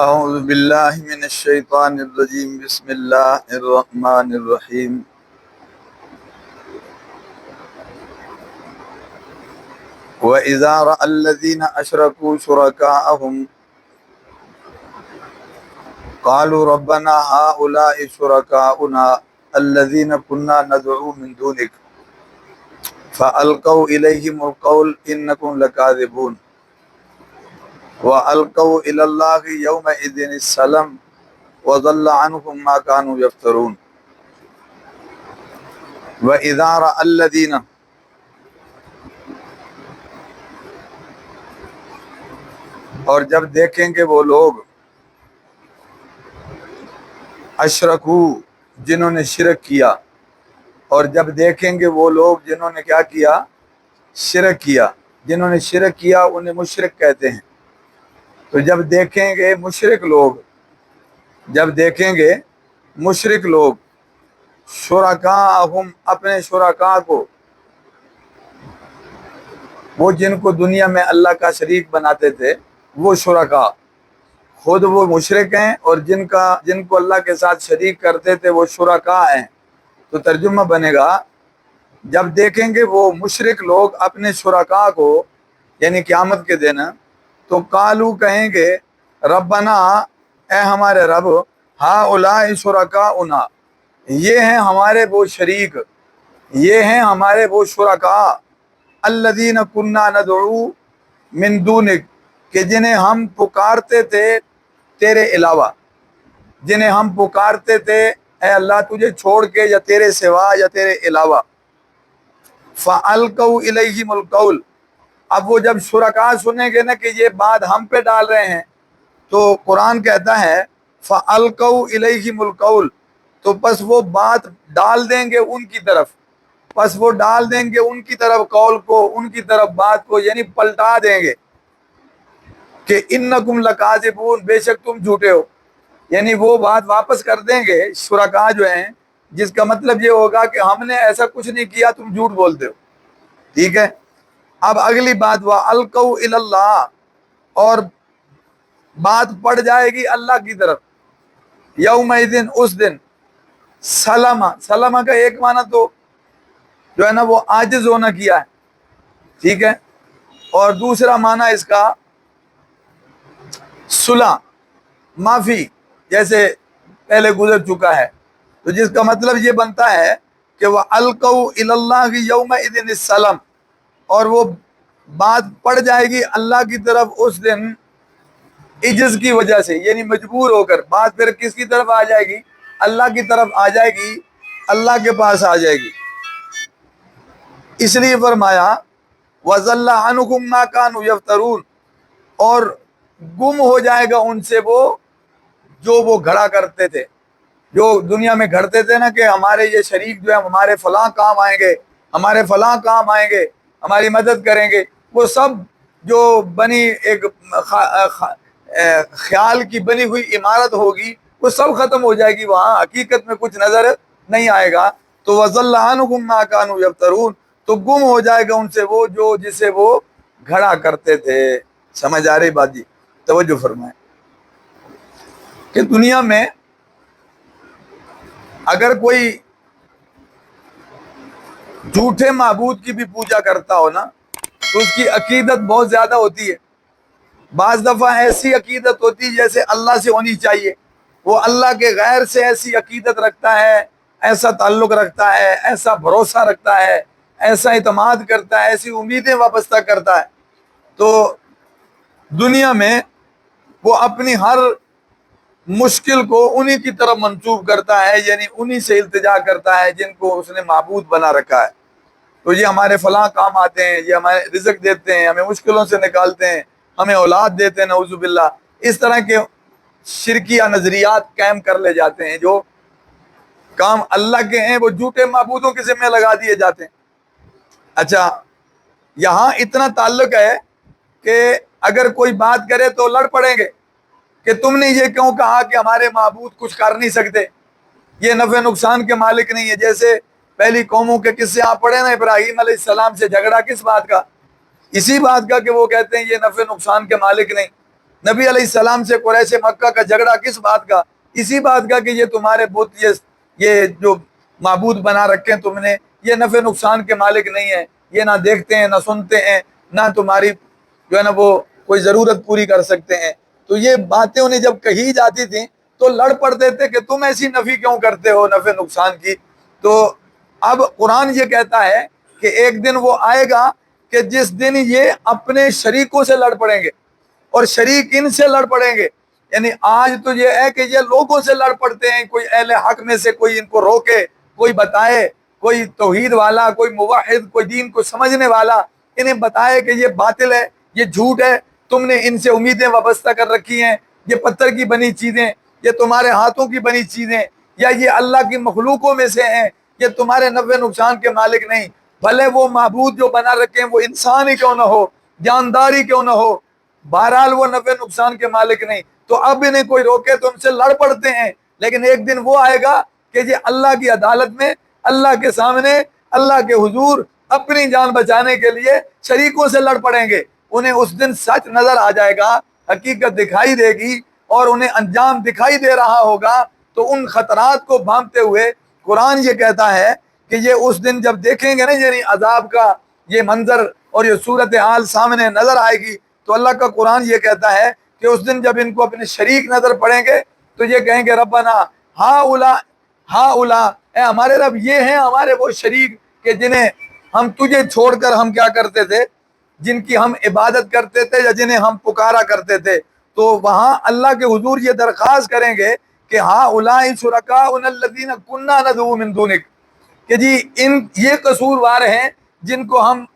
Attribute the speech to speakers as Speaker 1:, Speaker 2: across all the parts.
Speaker 1: اعوذ باللہ من الشیطان الرجیم بسم اللہ الرحمن الرحیم وَإِذَا رَأَى الَّذِينَ أَشْرَكُوا شُرَكَاءَهُمْ قَالُوا رَبَّنَا هَؤُلَاءِ شُرَكَاؤُنَا الَّذِينَ كُنَّا نَدْعُو مِن دُونِكَ فَأَلْقَوْا إِلَيْهِمُ الْقَوْلَ إِنَّكُمْ لَكَاذِبُونَ وَأَلْقَوْا إِلَى اللَّهِ يَوْمَئِذٍ السَّلَمَ وَضَلَّ عَنْهُمْ مَا كَانُوا يَفْتَرُونَ وَإِذَا رَأَى الَّذِينَ اور جب دیکھیں گے وہ لوگ اشرکو جنہوں نے شرک کیا، اور جب دیکھیں گے وہ لوگ جنہوں نے کیا کیا، شرک کیا، جنہوں نے شرک کیا انہیں مشرک کہتے ہیں۔ تو جب دیکھیں گے مشرک لوگ، جب دیکھیں گے مشرک لوگ شرکاءہم اپنے شرکاء کو، وہ جن کو دنیا میں اللہ کا شریک بناتے تھے، وہ شرکاء خود وہ مشرک ہیں، اور جن کو اللہ کے ساتھ شریک کرتے تھے وہ شرکاء ہیں۔ تو ترجمہ بنے گا جب دیکھیں گے وہ مشرک لوگ اپنے شرکاء کو، یعنی قیامت کے دن، تو قالو کہیں گے ربنا اے ہمارے رب، ہؤلاء شرکاؤنا یہ ہیں ہمارے وہ شریک، یہ ہیں ہمارے وہ شرکاء، الذین کنا ندعو من دونک کہ جنہیں ہم پکارتے تھے تیرے علاوہ، جنہیں ہم پکارتے تھے اے اللہ تجھے چھوڑ کے یا تیرے سوا یا تیرے علاوہ۔ فَأَلْقَوْا إِلَيْهِمُ الْقَوْلَ اب وہ جب شرکاء سنیں گے نا کہ یہ بات ہم پہ ڈال رہے ہیں، تو قرآن کہتا ہے فَأَلْقَوْا إِلَيْهِمُ الْقَوْلَ تو پس وہ بات ڈال دیں گے ان کی طرف، پس وہ ڈال دیں گے ان کی طرف قول کو، ان کی طرف بات کو، یعنی پلٹا دیں گے کہ انکم لکاذبون بے شک تم جھوٹے ہو، یعنی وہ بات واپس کر دیں گے شرکاء جو ہیں، جس کا مطلب یہ ہوگا کہ ہم نے ایسا کچھ نہیں کیا، تم جھوٹ بولتے ہو۔ ٹھیک ہے، اب اگلی بات وَأَلْقَوْا إِلَى اللَّهِ اور بات پڑ جائے گی اللہ کی طرف، یومئذ اس دن، سلمہ کا ایک معنی تو جو ہے نا وہ عاجز ہونا کیا ہے، ٹھیک ہے، اور دوسرا معنی اس کا صلح معافی، جیسے پہلے گزر چکا ہے، تو جس کا مطلب یہ بنتا ہے کہ وہ القوا الی اللہ یومئذ السلام اور وہ بات پڑ جائے گی اللہ کی طرف اس دن عجز کی وجہ سے، یعنی مجبور ہو کر بات پھر کس کی طرف آ جائے گی، اللہ کی طرف آ جائے گی، اللہ کے پاس آ جائے گی۔ اس لیے فرمایا وَضَلَّ عَنْهُمْ مَا كَانُوا يَفْتَرُونَ اور گم ہو جائے گا ان سے وہ جو وہ گھڑا کرتے تھے، جو دنیا میں گھڑتے تھے نا کہ ہمارے یہ شریک جو ہے ہمارے فلاں کام آئیں گے، ہمارے فلاں کام آئیں گے، ہماری مدد کریں گے، وہ سب جو بنی ایک خیال کی بنی ہوئی عمارت ہوگی وہ سب ختم ہو جائے گی، وہاں حقیقت میں کچھ نظر نہیں آئے گا۔ تو وَضَلَّ عَنْهُمْ مَا كَانُوا يَفْتَرُونَ تو گم ہو جائے گا ان سے وہ جو جسے وہ گھڑا کرتے تھے۔ سمجھ آ رہی بات جی؟ توجہ فرمائیں کہ دنیا میں اگر کوئی جھوٹے معبود کی بھی پوجا کرتا ہو نا تو اس کی عقیدت بہت زیادہ ہوتی ہے، بعض دفعہ ایسی عقیدت ہوتی ہے جیسے اللہ سے ہونی چاہیے، وہ اللہ کے غیر سے ایسی عقیدت رکھتا ہے، ایسا تعلق رکھتا ہے، ایسا بھروسہ رکھتا ہے، ایسا اعتماد کرتا ہے، ایسی امیدیں وابستہ کرتا ہے۔ تو دنیا میں وہ اپنی ہر مشکل کو انہی کی طرف منسوب کرتا ہے، یعنی انہی سے التجا کرتا ہے جن کو اس نے معبود بنا رکھا ہے۔ تو یہ ہمارے فلاں کام آتے ہیں، یہ ہمارے رزق دیتے ہیں، ہمیں مشکلوں سے نکالتے ہیں، ہمیں اولاد دیتے ہیں، نعوذ باللہ، اس طرح کے شرکیہ نظریات قائم کر لے جاتے ہیں۔ جو کام اللہ کے ہیں وہ جھوٹے معبودوں کے ذمہ لگا دیے جاتے ہیں۔ اچھا، یہاں اتنا تعلق ہے کہ اگر کوئی بات کرے تو لڑ پڑیں گے کہ تم نے یہ کیوں کہا کہ ہمارے معبود کچھ کر نہیں سکتے، یہ نفع نقصان کے مالک نہیں ہے۔ جیسے پہلی قوموں کے قصے آپ پڑھیں نا، ابراہیم علیہ السلام سے جھگڑا کس بات کا؟ اسی بات کا کہ وہ کہتے ہیں یہ نفع نقصان کے مالک نہیں۔ नबी अलैहिस्सलाम से कुरैश मक्का का झगड़ा किस बात का? इसी बात का कि ये तुम्हारे बुत, ये जो माबूद बना रखे हैं तुमने, ये नफ़े नुकसान के मालिक नहीं है, ये ना देखते हैं ना सुनते हैं, ना तुम्हारी जो है ना वो कोई ज़रूरत पूरी कर सकते हैं। तो ये बातें उन्हें जब कही जाती थी तो लड़ पड़ते थे कि तुम ऐसी नफ़ी क्यों करते हो नफ़े नुकसान की। तो अब कुरान ये कहता है कि एक दिन वो आएगा कि जिस दिन ये अपने शरीकों से लड़ पड़ेंगे और शरीक इनसे लड़ पड़ेंगे। यानी आज तो ये है कि ये लोगों से लड़ पड़ते हैं, कोई अहले हक में से कोई इनको रोके, कोई बताए, कोई तौहीद वाला, कोई मुवाहिद, कोई दीन को समझने वाला इन्हें बताए कि ये बातिल है, ये झूठ है, तुमने इनसे उम्मीदें वाबस्ता कर रखी हैं, ये पत्थर की बनी चीज़ें, ये तुम्हारे हाथों की बनी चीज़ें, या ये अल्लाह की मखलूकों में से हैं, ये तुम्हारे नफ़े नुकसान के मालिक नहीं। भले वो माबूद जो बना रखे हैं वो इंसान ही क्यों ना हो, जानदार ही क्यों ना हो, बहरहाल वो नफ़े नुकसान के मालिक नहीं। तो अब इन्हें कोई रोके तो उनसे लड़ पड़ते हैं, लेकिन एक दिन वो आएगा कि ये अल्लाह की अदालत में, अल्लाह के सामने, अल्लाह के हुजूर अपनी जान बचाने के लिए शरीकों से लड़ पड़ेंगे। उन्हें उस दिन सच नजर आ जाएगा, हकीकत दिखाई देगी और उन्हें अंजाम दिखाई दे रहा होगा। तो उन खतरात को भांपते हुए कुरान ये कहता है कि ये उस दिन जब देखेंगे ना, यानी अजाब का ये मंजर और ये सूरत हाल सामने नजर आएगी, तो अल्लाह का कुरान ये कहता है कि उस दिन जब इनको अपने शरीक नजर पड़ेंगे तो ये कहेंगे रब्बना हा उला, ए हमारे रब ये हैं हमारे वो शरीक के जिन्हें हम तुझे छोड़कर हम क्या करते थे, जिनकी हम इबादत करते थे या जिन्हें हम पुकारा करते थे। तो वहाँ अल्लाह के हुजूर ये दरख्वास्त करेंगे कि हा उलाई शुरकाउनल्लज़ीना कुन्ना नदऊ मिन दुनिक, कि जी इन ये कसूरवार हैं जिनको हम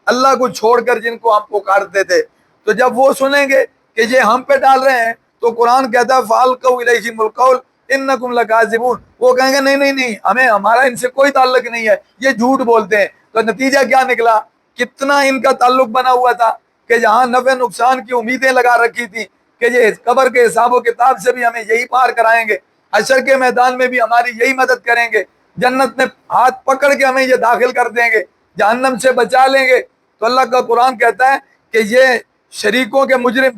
Speaker 1: अल्लाह को छोड़कर जिनको हम पुकारते थे। तो जब वो सुनेंगे कि ये हम पे डाल रहे हैं तो कुरान कहता है फ़ाल्क़ऊ इलैहिमुल क़ौल इन्नकुम लकाज़िबून, वो कहेंगे नहीं नहीं नहीं, हमें हमारा इनसे कोई ताल्लुक नहीं है, ये झूठ बोलते हैं। तो नतीजा क्या निकला, कितना इनका ताल्लुक बना हुआ था कि जहाँ नफ़े नुकसान की उम्मीदें लगा रखी थी कि ये कब्र के हिसाब व किताब से भी हमें यही पार कराएंगे, हशर के मैदान में भी हमारी यही मदद करेंगे, जन्नत में हाथ पकड़ के हमें ये दाखिल कर देंगे, जहन्नम से बचा लेंगे। तो अल्लाह का कुरान कहता है कि ये शरीकों के मुजरिम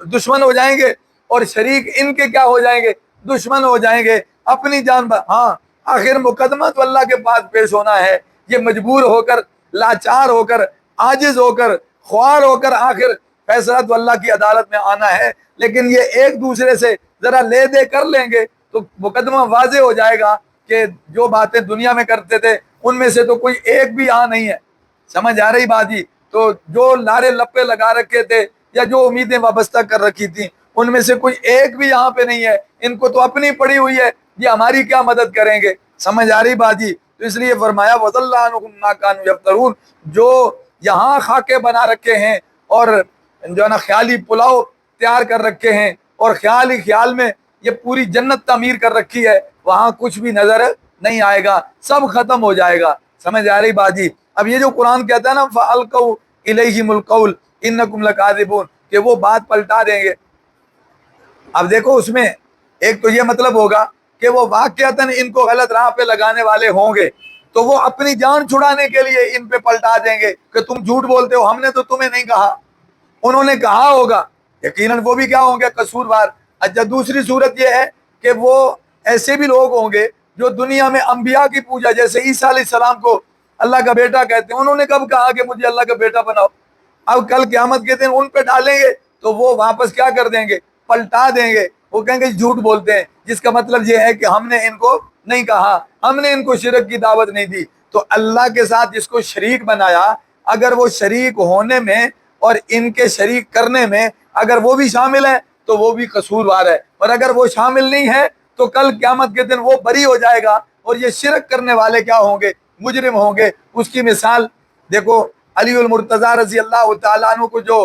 Speaker 1: दुश्मन हो जाएंगे और शरीक इनके क्या हो जाएंगे, दुश्मन हो जाएंगे। अपनी जान हाँ, आखिर मुकदमा तो अल्लाह के पास पेश होना है। ये मजबूर होकर, लाचार होकर, आजिज होकर, ख्वार होकर आखिर फैसला तो अल्लाह की अदालत में आना है। लेकिन ये एक दूसरे से जरा ले दे कर लेंगे तो मुकदमा वाजे हो जाएगा कि जो बातें दुनिया में करते थे उनमें से तो कोई एक भी यहाँ नहीं है। समझ आ रही बात जी? तो जो लारे लप्पे लगा रखे थे या जो उम्मीदें वाबस्ता कर रखी थी उनमें से कोई एक भी यहाँ पे नहीं है। इनको तो अपनी पड़ी हुई है, ये हमारी क्या मदद करेंगे। समझ आ रही बात जी? तो इसलिए फरमाया वज़ल्ला अन्हुम मा कानू यफ्तरून, जो यहाँ खाके बना रखे हैं और जो है ना ख्याली पुलाव तैयार कर रखे हैं और ख्याल ही ख्याल में ये पूरी जन्नत तामीर कर रखी है, वहाँ कुछ भी नजर नहीं आएगा, सब खत्म हो जाएगा। समझ आ रही बात जी? अब ये जो कुरान कहता है ना फ़अल्क़ऊ इलैहिमुल क़ौल इन्नकुम लकाज़िबून, कि वो बात पलटा देंगे। अब देखो उसमें एक तो ये मतलब होगा कि वो वाक़अतन इनको गलत राह पे लगाने वाले होंगे, तो वो अपनी जान छुड़ाने के लिए इन पे पलटा देंगे कि तुम झूठ बोलते हो, हमने तो तुम्हें नहीं कहा, उन्होंने कहा होगा। यकीनन वो भी क्या होंगे, कसूरवार। अच्छा, दूसरी सूरत ये है कि वो ऐसे भी लोग होंगे जो दुनिया में अंबिया की पूजा, जैसे ईसा अलैहिस्सलाम को अल्लाह का बेटा कहते हैं, उन्होंने कब कहा कि मुझे अल्लाह का बेटा बनाओ। अब कल क़यामत के दिन उन पे डालेंगे तो वो वापस क्या कर देंगे, पलटा देंगे। वो कहेंगे झूठ बोलते हैं, जिसका मतलब ये है कि हमने इनको नहीं कहा, हमने इनको शिरक की दावत नहीं दी। तो अल्लाह के साथ जिसको शरीक बनाया, अगर वो शरीक होने में और इनके शरीक करने में अगर वो भी शामिल है तो वो भी कसूरवार है, और अगर वो शामिल नहीं है तो कल क़यामत के दिन वो बरी हो जाएगा और ये शिरक करने वाले क्या होंगे, मुजरिम होंगे। उसकी मिसाल देखो, अली उल मुर्तज़ा रज़ी अल्लाह तआला अन्हु को जो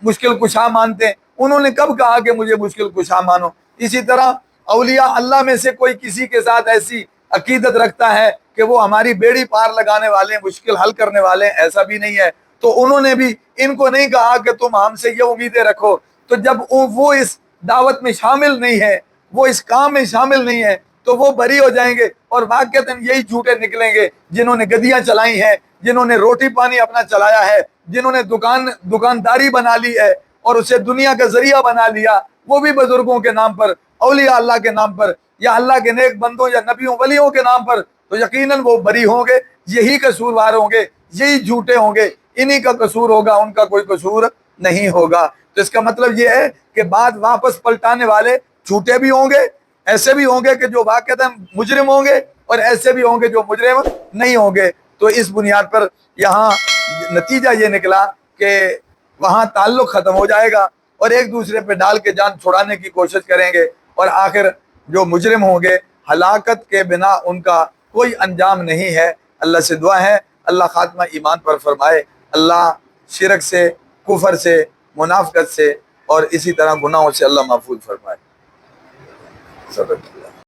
Speaker 1: मुश्किल कुशा मानते हैं, उन्होंने कब कहा कि मुझे मुश्किल कुशा मानो। इसी तरह औलिया अल्लाह में से कोई किसी के साथ ऐसी अकीदत रखता है कि वो हमारी बेड़ी पार लगाने वाले, मुश्किल हल करने वाले, ऐसा भी नहीं है। तो उन्होंने भी इनको नहीं कहा कि तुम हमसे ये उम्मीदें रखो। तो जब वो इस दावत में शामिल नहीं है, वो इस काम में शामिल नहीं है, तो वो बरी हो जाएंगे और वाक़अतन यही झूठे निकलेंगे जिन्होंने गद्दियाँ चलाई हैं, जिन्होंने रोटी पानी अपना चलाया है, जिन्होंने दुकानदारी बना ली है اور اسے دنیا کا ذریعہ بنا لیا, وہ بھی بزرگوں کے نام پر, اولیاء اللہ کے نام پر, یا اللہ کے نیک بندوں یا نبیوں ولیوں کے نام پر, تو یقیناً وہ بری ہوں گے, یہی قصوروار ہوں گے, یہی جھوٹے ہوں گے, انہی کا قصور ہوگا, ان کا کوئی قصور نہیں ہوگا. تو اس کا مطلب یہ ہے کہ بات واپس پلٹانے والے جھوٹے بھی ہوں گے, ایسے بھی ہوں گے کہ جو واقعتاً مجرم ہوں گے, اور ایسے بھی ہوں گے جو مجرم نہیں ہوں گے. تو اس بنیاد پر یہاں نتیجہ یہ نکلا کہ وہاں تعلق ختم ہو جائے گا, اور ایک دوسرے پہ ڈال کے جان چھڑانے کی کوشش کریں گے, اور آخر جو مجرم ہوں گے ہلاکت کے بنا ان کا کوئی انجام نہیں ہے. اللہ سے دعا ہے اللہ خاتمہ ایمان پر فرمائے, اللہ شرک سے, کفر سے, منافقت سے اور اسی طرح گناہوں سے اللہ محفوظ فرمائے. صدق اللہ.